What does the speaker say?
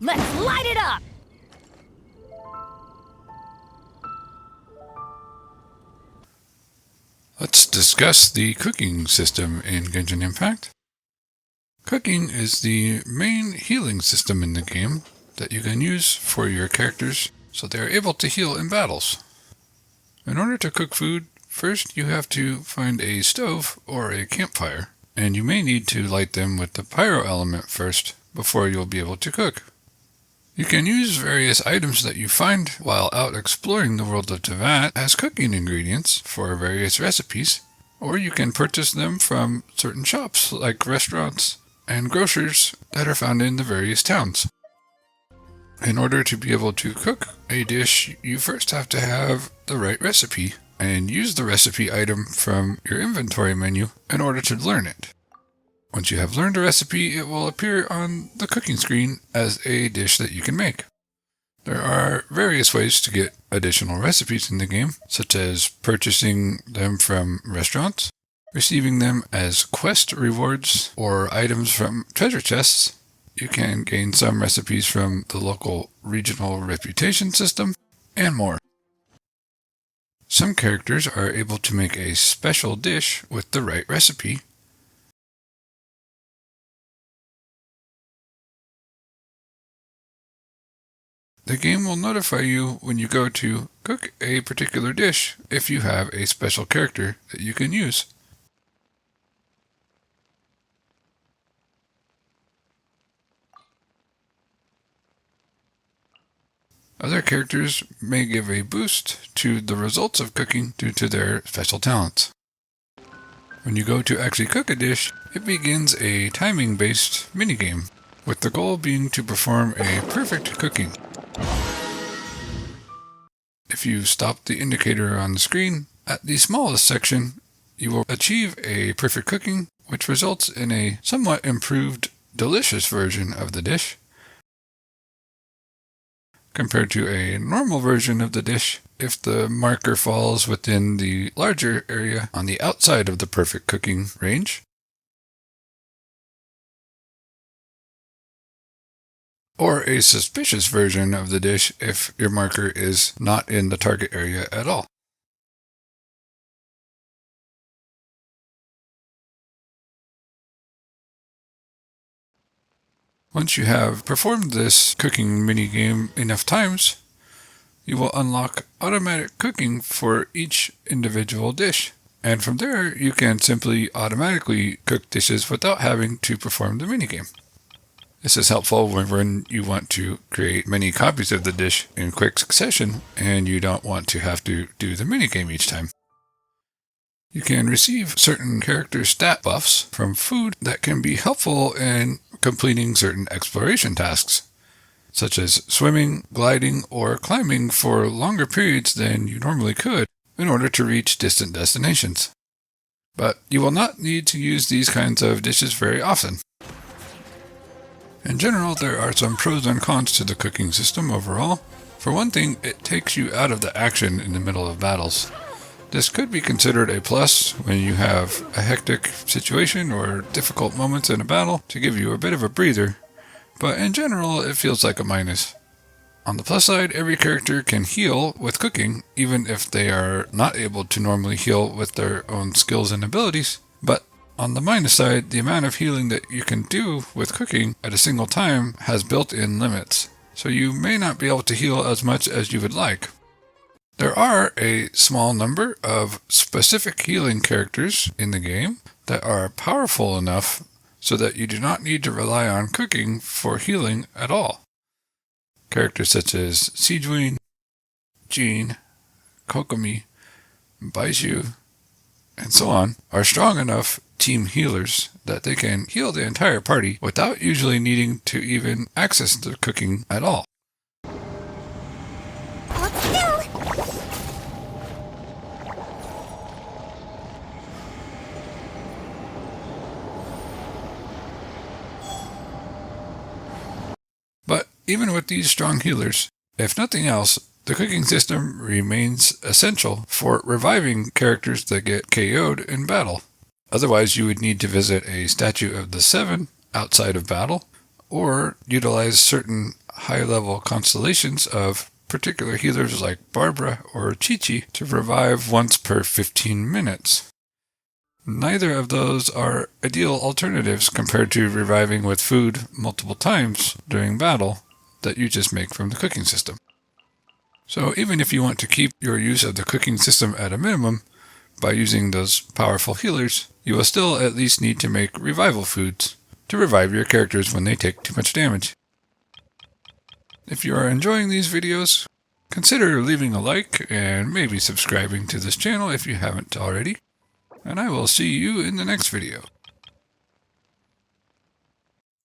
Let's light it up! Let's discuss the cooking system in Genshin Impact. Cooking is the main healing system in the game that you can use for your characters so they are able to heal in battles. In order to cook food, first you have to find a stove or a campfire, and you may need to light them with the pyro element first before you'll be able to cook. You can use various items that you find while out exploring the world of Teyvat as cooking ingredients for various recipes, or you can purchase them from certain shops like restaurants and grocers that are found in the various towns. In order to be able to cook a dish, you first have to have the right recipe and use the recipe item from your inventory menu in order to learn it. Once you have learned a recipe, it will appear on the cooking screen as a dish that you can make. There are various ways to get additional recipes in the game, such as purchasing them from restaurants, receiving them as quest rewards or items from treasure chests. You can gain some recipes from the local regional reputation system, and more. Some characters are able to make a special dish with the right recipe. The game will notify you when you go to cook a particular dish if you have a special character that you can use. Other characters may give a boost to the results of cooking due to their special talents. When you go to actually cook a dish, it begins a timing-based minigame, with the goal being to perform a perfect cooking. If you stop the indicator on the screen at the smallest section, you will achieve a perfect cooking, which results in a somewhat improved, delicious version of the dish. Compared to a normal version of the dish, if the marker falls within the larger area on the outside of the perfect cooking range, or a suspicious version of the dish if your marker is not in the target area at all. Once you have performed this cooking minigame enough times, you will unlock automatic cooking for each individual dish. And from there, you can simply automatically cook dishes without having to perform the minigame. This is helpful when you want to create many copies of the dish in quick succession and you don't want to have to do the minigame each time. You can receive certain character stat buffs from food that can be helpful in completing certain exploration tasks, such as swimming, gliding, or climbing for longer periods than you normally could in order to reach distant destinations. But you will not need to use these kinds of dishes very often. In general, there are some pros and cons to the cooking system overall. For one thing, it takes you out of the action in the middle of battles. This could be considered a plus when you have a hectic situation or difficult moments in a battle to give you a bit of a breather, but in general, it feels like a minus. On the plus side, every character can heal with cooking, even if they are not able to normally heal with their own skills and abilities, but on the minus side, the amount of healing that you can do with cooking at a single time has built-in limits, so you may not be able to heal as much as you would like. There are a small number of specific healing characters in the game that are powerful enough so that you do not need to rely on cooking for healing at all. Characters such as Sijuin, Jean, Kokomi, Baishu, and so on are strong enough team healers that they can heal the entire party without usually needing to even access the cooking at all. But even with these strong healers, if nothing else, the cooking system remains essential for reviving characters that get KO'd in battle. Otherwise, you would need to visit a statue of the Seven outside of battle, or utilize certain high-level constellations of particular healers like Barbara or Chi-Chi to revive once per 15 minutes. Neither of those are ideal alternatives compared to reviving with food multiple times during battle that you just make from the cooking system. So even if you want to keep your use of the cooking system at a minimum by using those powerful healers, you will still at least need to make revival foods to revive your characters when they take too much damage. If you are enjoying these videos, consider leaving a like and maybe subscribing to this channel if you haven't already. And I will see you in the next video.